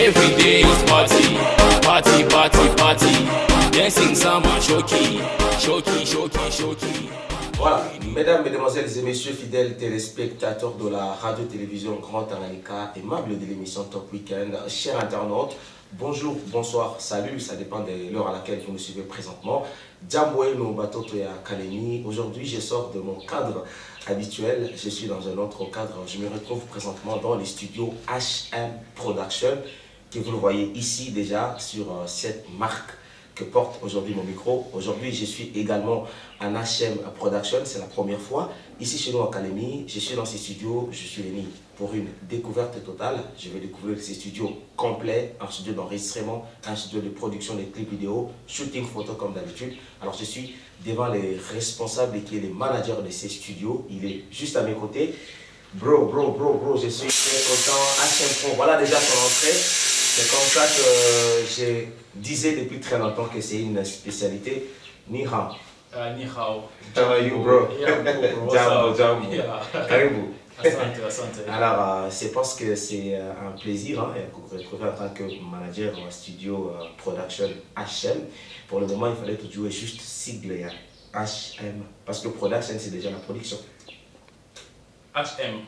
Every day is party, party, party, party. Dancing samba, shoki, shoki, shoki, shoki. Voilà, mesdames, mesdemoiselles et messieurs, fidèles téléspectateurs de la radio-télévision Grand Tanganyika, aimables de l'émission Top Weekend, chers internautes, bonjour, bonsoir, salut, ça dépend de l'heure à laquelle vous me suivez présentement. Djamboé no Batoto ya Kaleni. Aujourd'hui, je sors de mon cadre habituel, je suis dans un autre cadre, je me retrouve présentement dans les studios HM Production, que vous le voyez ici déjà sur cette marque que porte aujourd'hui mon micro. Aujourd'hui, je suis également en HM Production, c'est la première fois. Ici chez nous en Calémie, je suis dans ces studios, je suis venu pour une découverte totale. Je vais découvrir ces studios complets, un studio d'enregistrement, un studio de production des clips vidéo, shooting photo comme d'habitude. Alors je suis devant les responsables et qui est le manager de ces studios. Il est juste à mes côtés. Bro, je suis très content. HM Pro, voilà déjà son entrée. C'est comme ça que je disais depuis très longtemps que c'est une spécialité. Ni hao. Ni hao. How are you, bro? Yeah, bro. Jambo. Yeah. Karibu. Asante. Alors, c'est parce que c'est un plaisir de vous retrouver en tant que manager en studio production HM. Pour le moment, il fallait tout jouer juste sigle HM. Parce que production, c'est déjà la production. HM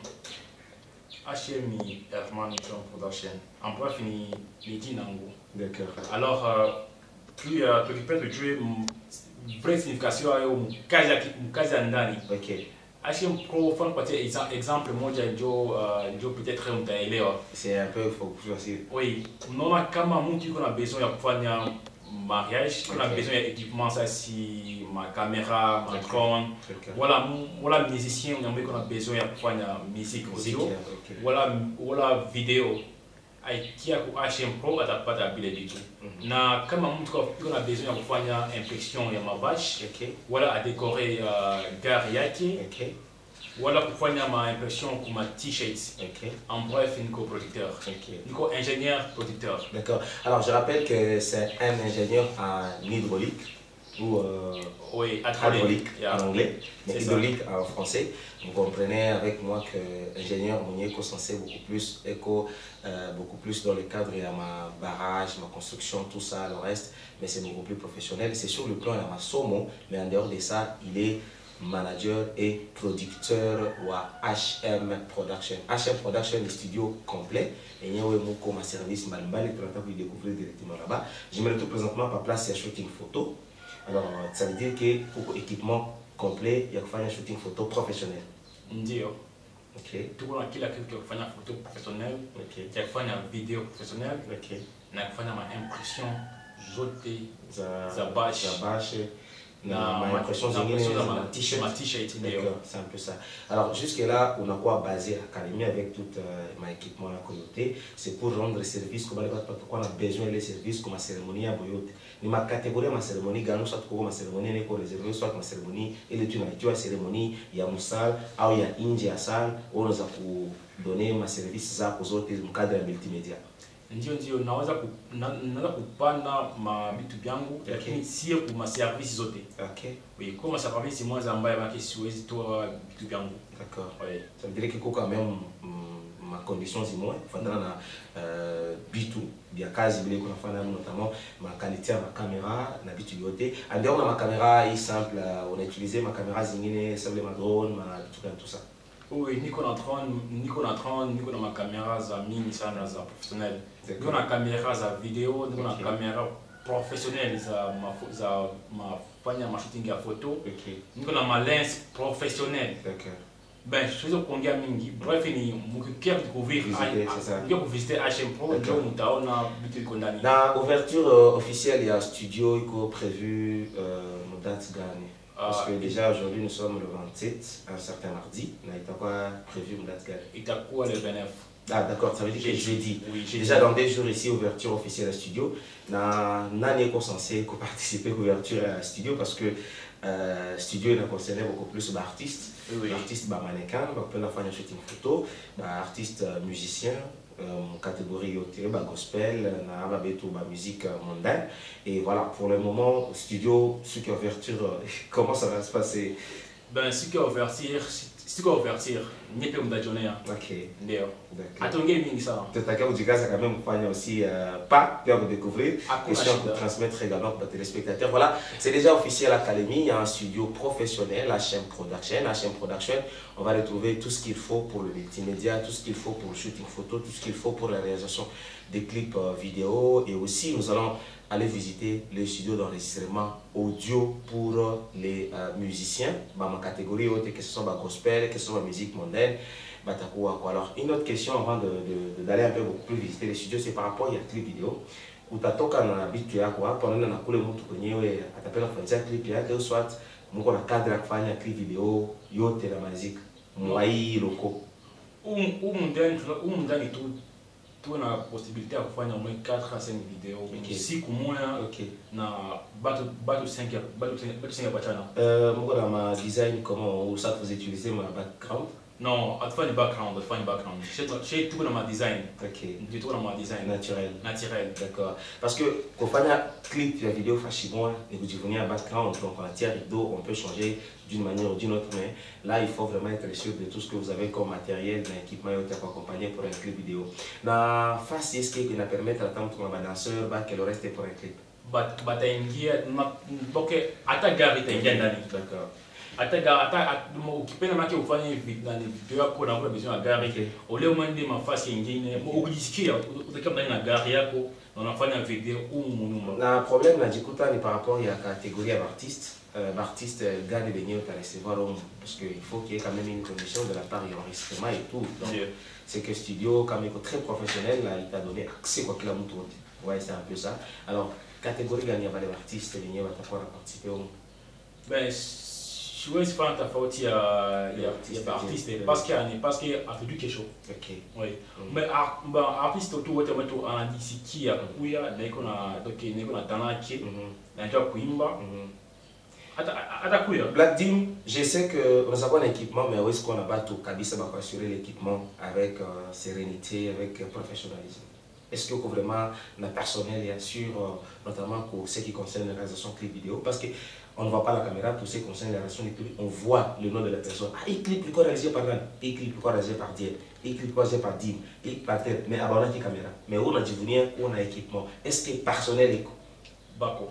ni Herman Production. En bref, ni Nango. D'accord. Alors, plus t'occuper de jouer une vraie signification à Mukazi Andani. Ok. HM Pro, fan partie exemple, moi j'ai peut-être un tailleur. C'est un peu facile. Oui, non, comme on a besoin de faire un mariage, on a besoin d'équipement, ça si ma caméra, ma drone. Voilà musicien, on a besoin de faire une musique audio. Voilà vidéo. Qui a HM Pro n'a pas d'habilité du tout. Na comme on a besoin de faire une impression de ma vache. Voilà à décorer gare yaki. Voilà pour faire ma impression pour ma t-shirt. En bref, une co-producteur. Une co-ingénieur producteur. D'accord. Alors je rappelle que c'est un ingénieur en hydraulique ou oui, hydraulique en anglais, mais hydraulique ça. en français. Vous comprenez avec moi que ingénieur mon éco censé beaucoup plus dans le cadre de ma barrage, ma construction, tout ça, le reste, mais c'est beaucoup plus professionnel. C'est sur le plan de ma somo, mais en dehors de ça, il est manager et producteur ou HM Production. HM Production, le studio complet. Et il y a un service malbal pour vous découvrir directement là-bas. Je me retrouve présentement par place, il y a shooting photo. Alors, ça veut dire que pour l'équipement complet, il y a un shooting photo professionnel. Ndio. Ok. Tuko na kila kitu cha kufanya photo professionnel, cha kufanya video professionnel, na kufanya ma impression zote za bash. Ma impression ma t-shirt. C'est un peu ça. Alors jusque là, on a quoi basé à Calémie avec tout mon équipement à côté. C'est pour rendre service comme on a besoin des services comme la cérémonie à Boyote. Ni ma catégorie ma cérémonie gagne soit comme ma cérémonie n'est pas réservée soit ma cérémonie et le tu as cérémonie il y a musal ou il y a India sal ou nous a donner ma service ça aux autres mu cadre multimédia. Ndio naweza kupanda mabitu vyangu lakini sio kwa service zote. Oui, comme service moi ambaye baki siwezi toa vitu vyangu. D'accord. Oui. Ça veut dire que quand même ma condition c'est moi fandana na bitu bia kazi bile kuna fana notamment ma qualité de ma caméra na bitu yote. En dehors de ma caméra est simple, on a utilisé ma caméra zingine simple ma drone, ma tout ça. Oui, niko na ma caméra za mini sana za professionnel. Niko na caméra za video, niko na caméra professionnel za fanya ma shooting ya photo. Niko na ma lens professionnel. D'accord. Ben, je suis kuongea mingi. Bref, ni mkikia découvrir visiter HM Pro, ndio mtaona vitu iko ndani. Na ouverture officielle il y a studio iko prévu date gani? Parce que déjà aujourd'hui nous sommes le 27, un certain mardi, on a été quoi prévu une date gani? Il t'a quoi le 29? Ah d'accord, ça veut dire que jeudi. Oui, déjà dans des jours ici, ouverture officielle à studio. Nani est censé participer à l'ouverture à studio parce que studio il a concerné beaucoup plus d'artistes. Artistes mannequins, on peut faire un shooting photo, artistes musiciens. Catégorie gospel, musique mondaine. Et voilà, pour le moment, studio, ce qui est ouverture, comment ça va se passer? Ben, ce qui est ouverture, siko ouverture nyepe mtajonea. Ok. Ndio. D'accord. Atongee mingi sana. Tutakia kujikaza quand même kufanya aussi pas peur de découvrir et surtout shida. transmettre également pour les téléspectateurs. Voilà, c'est déjà officiel à l'académie, il y a un studio professionnel, HM Production. HM Production, on va retrouver tout ce qu'il faut pour le multimédia, tout ce qu'il faut pour le shooting photo, tout ce qu'il faut pour la réalisation des clips vidéo, et aussi nous allons aller visiter le studio d'enregistrement audio pour les musiciens, dans ma catégorie haute, que ce soit ma gospel, que ce soit ma musique mondaine. Alors, une autre question avant d'aller un peu beaucoup plus visiter les studios, c'est par rapport à la clip vidéo. Où tu as toqué dans la bite, pendant que tu as coulé mon truc, tu as fait un clip vidéo, soit tu as un cadre à faire un clip vidéo, tu as la musique, tu as loco. Où tu as la possibilité de faire au moins 4 à 5 vidéos. Si tu as 5 bachana. Mon design, comment ça vous utilisez mon background? Non, tu fais du background, chez tout dans ma design. Ok. Du tout dans ma design. Naturel. Naturel. D'accord. Parce que quand on fait un clip, la vidéo facilement, et vous devenez un background, donc en tiers rideau, on peut changer d'une manière ou d'une autre, mais là il faut vraiment être sûr de tout ce que vous avez comme matériel, l'équipement et pour accompagner pour un clip vidéo. La face, est-ce qu'il permet d'attendre un danseur, qu'elle reste pour un clip? D'accord. Ukipenda make ufanye video yako na kuna besoin ya gari ole mwende mafasi nyingine ukijisikia utakiwa ndani na gari yako na unafanya video nyumba. Na problème najikuta ni par rapport à la catégorie d'artistes. L'artiste gagne des niveaux à recevoir parce qu'il faut qu'il y ait quand même une condition de la part de l'enregistrement et tout. Donc c'est que studio quand même très professionnel là, il t'a donné accès quoi qu'il a montré. Ouais, c'est un peu ça. Alors catégorie gagnée par les artistes les niveaux à pouvoir participer au. Ben siwezi fanya tofauti ya artiste parce que atudu kesho. Okay. Oui. Mais artiste tu wote wetu anajisikia kuya na iko na talent yake na anajua kuimba. Hata kuya. Black Team, je sais que nous avons un équipement, mais où est-ce qu'on n'a pas tout kabisa pour assurer l'équipement avec sérénité, avec professionnalisme. Est-ce que vraiment le personnel est sûr, notamment pour ce qui concerne la réalisation clip vidéo, parce que on ne voit pas la caméra, pour ce qui concerne la réalisation des clips, on voit le nom de la personne. Ah, il clip encore réalisé par là, il clip encore réalisé par Dieu, il clip réalisé par Dim, il par tête, mais avant la caméra. Mais on a du venir, on a équipement. Est-ce que personnel est Bako.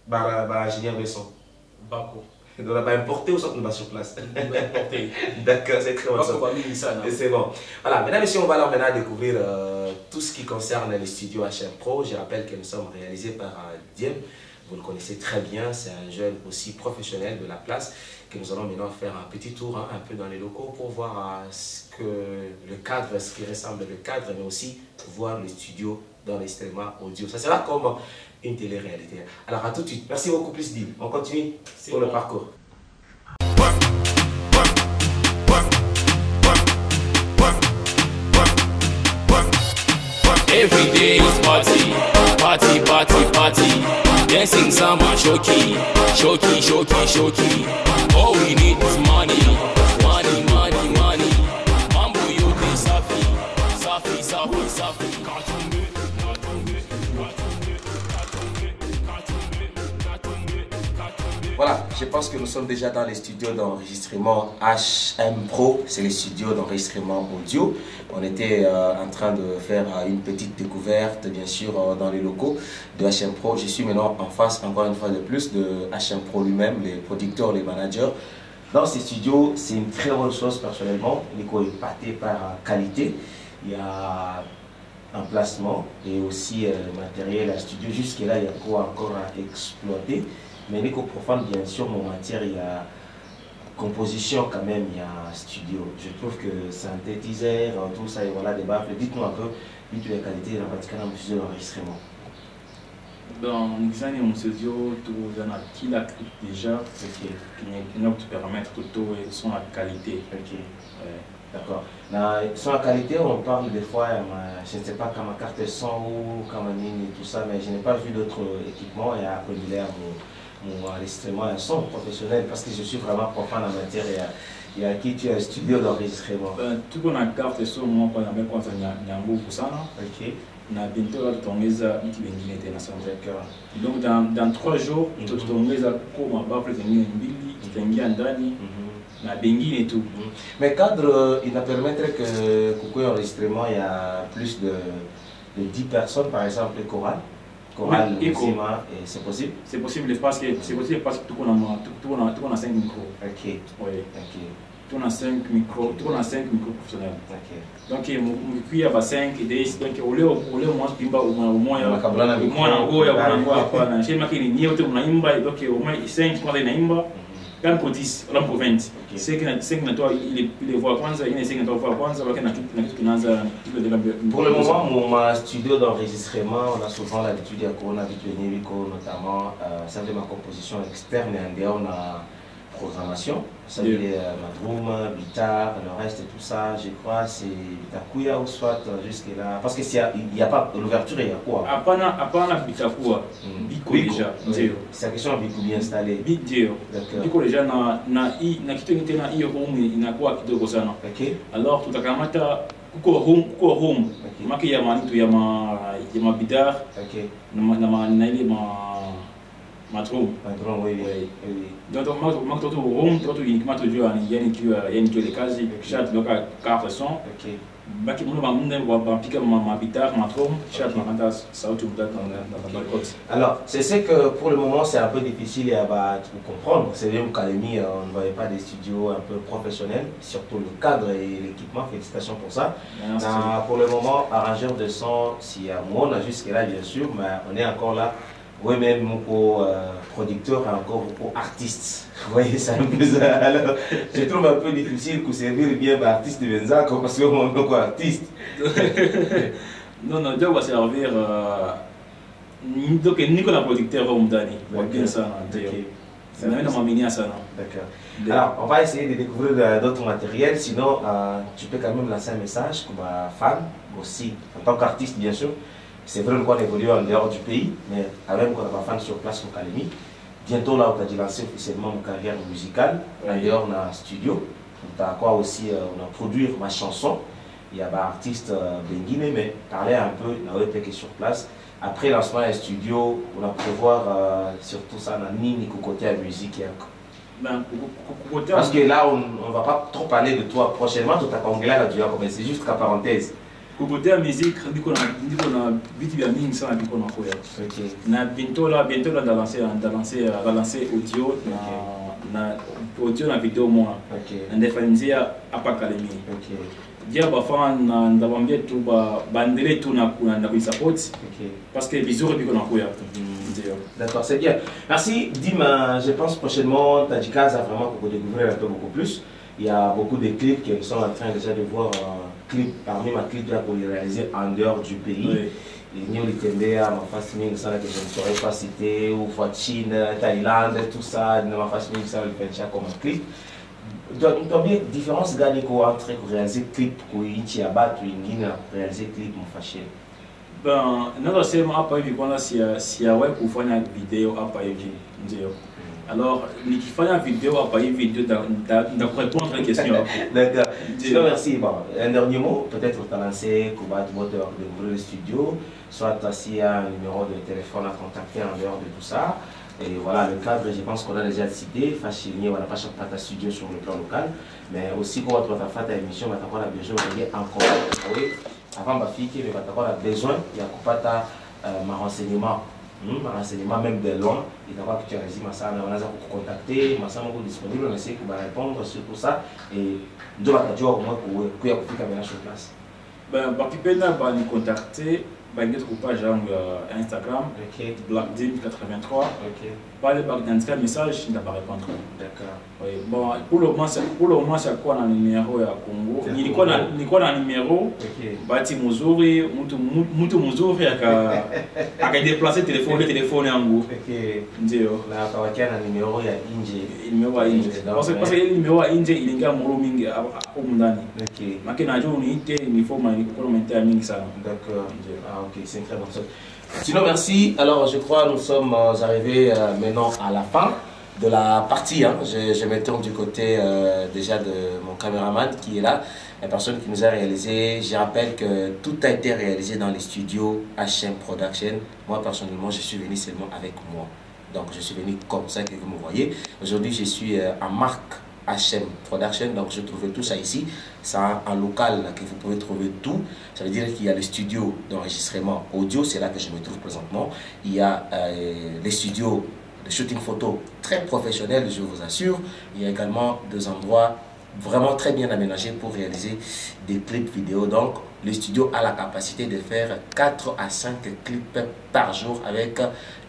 Ingénieur Besson. Bako. Donc on va importer ou ça qu'on va sur place. Importer. D'accord, c'est très bon. C'est bon. Voilà, mesdames et messieurs, on va alors maintenant découvrir tout ce qui concerne les studios HM Pro. Je rappelle que nous sommes réalisés par Diem. Vous le connaissez très bien, c'est un jeune aussi professionnel de la place que nous allons maintenant faire un petit tour un peu dans les locaux pour voir ce que le cadre, ce qui ressemble le cadre, mais aussi voir le studio d'enregistrement audio. Ça sera comme une télé-réalité. Alors à tout de suite. Merci beaucoup plus Dim. On continue pour le parcours. Every day is party, party, party, party. Dancing samba, shoki, shoki, shoki, shoki. All we need is money, money, money, money. Mambo yote safi, safi, safi, safi. Voilà, je pense que nous sommes déjà dans les studios d'enregistrement HM Pro, c'est les studios d'enregistrement audio. On était en train de faire une petite découverte, bien sûr, dans les locaux de HM Pro. Je suis maintenant en face, encore une fois de plus, de HM Pro lui-même, les producteurs, les managers. Dans ces studios, c'est une très bonne chose personnellement. L'éco est pâté par qualité. Il y a un placement et aussi matériel à studio. Jusque-là, il y a quoi encore à exploiter. Mais Nico Profane, bien sûr, mon matière, il y a composition quand même, il y a studio. Je trouve que synthétiseur, tout ça, et voilà, des baffles. Dites-nous un peu, vite les qualités dans le studio d'enregistrement. Dans mon design et mon studio, tout en a qui l'a déjà, qui te permettre tout et son la qualité. Ok. D'accord. Sur la qualité, on parle des fois, je ne sais pas, comme ma carte son ou comme et tout ça, mais je n'ai pas vu d'autres équipements et à appeler à mon enregistrement, un son professionnel, parce que je suis vraiment profane en matière et à qui tu as un studio d'enregistrement. Tout qu'on a carte son, moi, quand on a quand on a un beau pour ça. Ok. Na bientôt là tongeza miti bengine tena sanzeka. Donc dans 3 jours tongeza koma bafu zingine mbili zitaingia ndani na Benguine et tout. Mais cadre, il va permettre que Coucoué enregistrement, il y a plus de 10 personnes, par exemple, chorale. Chorale, oui, et c'est possible? C'est possible parce que tout le monde a 5 micros. Ok. Oui. Ok. Tout le monde a 5 micros professionnels. Ok. Donc, il y a 5 et 10. Donc, au lieu de moins, au moins, au moins 5 quand pour 10, on pour 20. C'est que 5 il voit kwanza, il est 5 voix kwanza, pour le moment, mon studio d'enregistrement, on a souvent l'habitude de qu'on a habitué notamment ça de ma composition externe et en dehors on a programmation, ça veut dire madroom, guitare, le reste et tout ça, je crois c'est Bitakuya ou soit jusque là, parce que il n'y a pas l'ouverture, il y a quoi? À part la Bitakuya, Biko déjà, c'est la question Biko bien installé. Biko déjà na kitu na hiyo home inakuwa kidogo sana. Alors tutakamata kuko home, maki ya manitu ya mabidar, na ile matron, oui. Donc, je suis uniquement toujours en les cases, chaque local 4 sons. Alors, c'est ce que pour le moment c'est un peu difficile à comprendre. C'est bien qu'Académie, on ne voyait pas des studios un peu professionnels, surtout le cadre et l'équipement. Félicitations pour ça. Pour le moment, arrangeur de son, si moi on a jusque-là bien sûr, mais on est encore là. Oui, même mon producteur et encore mon artiste. Vous voyez, c'est un peu ça. Alors, je trouve un peu difficile de servir bien l'artiste de Benza parce que mon nom est artiste. Non, je vais servir. Donc, Nicolas producteur va me donner. Bien ça. C'est même dans ma mini à ça. D'accord. Alors, on va essayer de découvrir d'autres matériels. Sinon, tu peux quand même lancer un message comme fan aussi, en tant qu'artiste, bien sûr. C'est vrai qu'on évolue en dehors du pays, mais quand même qu'on n'a pas fan sur place au Calémie. Bientôt là, on a dû lancer officiellement ma carrière musicale. En dehors, on a un studio. On a quoi aussi, on a produit ma chanson. Il y a un artiste Benguine, mais parler un peu, on a été sur place. Après lancement un studio, on a prévoir surtout ça, on a ni côté à musique. Parce que là, on ne va pas trop parler de toi prochainement, tout à Congolais, là, tu vas commencer juste qu'à parenthèse. Côté à musique, on a vite bien mis ça on a fait. Bientôt là dans lancer audio audio na vidéo moi. On définit à pas Académie. Dia ba fan ndabambia tu bandele tu na support parce que bizarre biko na koya. D'accord, c'est bien. Merci Dim, je pense prochainement Tadjikaza vraiment pour découvrir un peu beaucoup plus. Il y a beaucoup de clips qui sont en train déjà de voir parmi ma clip là pour les réaliser en dehors du pays. Il y a ma face que je ne saurais pas citer, ou Chine, Thaïlande, tout ça, ma face ça le fait comme un clip. Donc, combien de différences gagnent entre réaliser clip qui a battu une réaliser clip mon fâché? Ben, non seulement après vu qu'on a si ouais pour faire une vidéo après vu. Alors, il faut faire une vidéo après une vidéo pour répondre à la question. D'accord. Merci. Bon, un dernier mot, peut-être pour te lancer, pour découvrir le studio, soit s'il y a un numéro de téléphone à contacter en dehors de tout ça. Et voilà, le cadre, je pense qu'on a déjà cité, Fachilinier, on n'a pas chaque ta studio sur le plan local, mais aussi pour votre faire ta émission, on a besoin de encore. Oui, avant ma fille, mais on a besoin, il y a pas ma renseignement. Ma renseignement même de loin, il va que tu as résumé ça, on a contacté, ma soeur est disponible, on essaie de répondre sur tout ça et de la radio au moins pour que tu aies sur place. Ben, tu peux nous contacter. Notre page Instagram, BlackDim83. Pas le bac message, il ne va pas répondre. D'accord. Oui. Bon, pour le moment, c'est quoi dans le numéro à Congo? Il y a quoi dans le numéro? Bati Muzuri, Mutu Muzuri, a déplacé le téléphone en Congo. Ndio. Na kwa na numéro ya nje. Numéro ya nje. Parce que le numéro ya nje il inga moro mingi au ndani. OK. Makina jo ni te ni forma ni ko menta mingi sana. D'accord. Ok, c'est une très bonne chose. Sinon, merci. Alors, je crois que nous sommes arrivés maintenant à la fin de la partie. Hein. Je me tourne du côté déjà de mon caméraman qui est là, la personne qui nous a réalisé. Je rappelle que tout a été réalisé dans les studios HM Production. Moi, personnellement, je suis venu seulement avec moi. Donc, je suis venu comme ça que vous me voyez. Aujourd'hui, je suis en marque HM Production. Donc je trouvais tout ça ici. C'est un local là, que vous pouvez trouver tout. Ça veut dire qu'il y a le studio d'enregistrement audio, c'est là que je me trouve présentement. Il y a les studios de shooting photo très professionnels, je vous assure. Il y a également des endroits vraiment très bien aménagés pour réaliser des clips vidéo. Donc le studio a la capacité de faire 4 à 5 clips par jour avec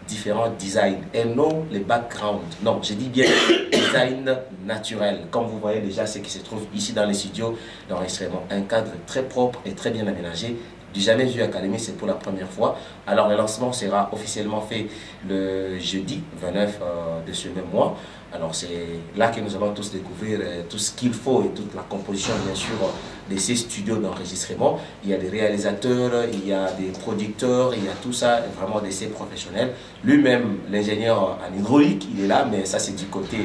différents designs et non les backgrounds. Non, je dis bien design naturel. Comme vous voyez déjà ce qui se trouve ici dans les studios d'enregistrement. Un cadre très propre et très bien aménagé. Du Jamais Vu Academy, c'est pour la première fois. Alors le lancement sera officiellement fait le jeudi 29 de ce même mois. Alors c'est là que nous allons tous découvrir tout ce qu'il faut et toute la composition bien sûr de ces studios d'enregistrement. Il y a des réalisateurs, il y a des producteurs, il y a tout ça, vraiment de ces professionnels. Lui-même, l'ingénieur en hydraulique, il est là, mais ça c'est du côté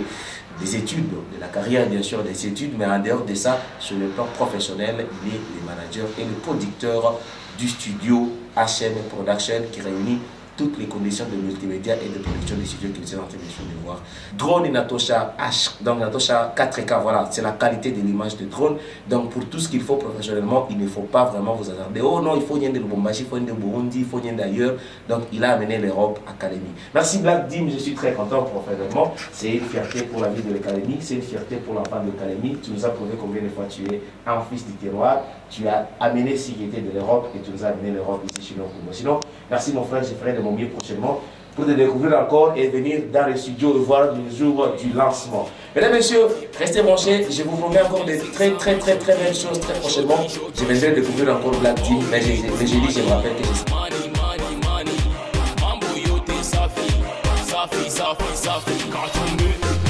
des études, de la carrière bien sûr des études, mais en dehors de ça, sur le plan professionnel, il est le manager et le producteur du studio HM Production qui réunit toutes les conditions de multimédia et de production des studios que vous êtes en train de voir. Drone et Natosha H, donc Natosha 4K, voilà, c'est la qualité de l'image de drone. Donc pour tout ce qu'il faut professionnellement, il ne faut pas vraiment vous hasarder. Oh non, il faut venir de Lubumbashi, il faut venir de Burundi, il faut venir d'ailleurs. Donc il a amené l'Europe Academy. Merci Black Dim, je suis très content professionnellement. C'est une fierté pour la vie de l'Académie, c'est une fierté pour l'enfant de l'Académie. Tu nous as prouvé combien de fois tu es un fils du terroir. Tu as amené ce qui était de l'Europe et tu nous as amené l'Europe ici chez nous. Sinon, merci mon frère, je ferai de mon mieux prochainement pour te découvrir encore et venir dans le studio et voir le jour du lancement. Mesdames et messieurs, restez branchés, je vous promets encore des très belles choses très prochainement. Je viendrai découvrir encore Black Team, mais j'ai dit, je me rappelle que je Safi, safi, safi, quand tu me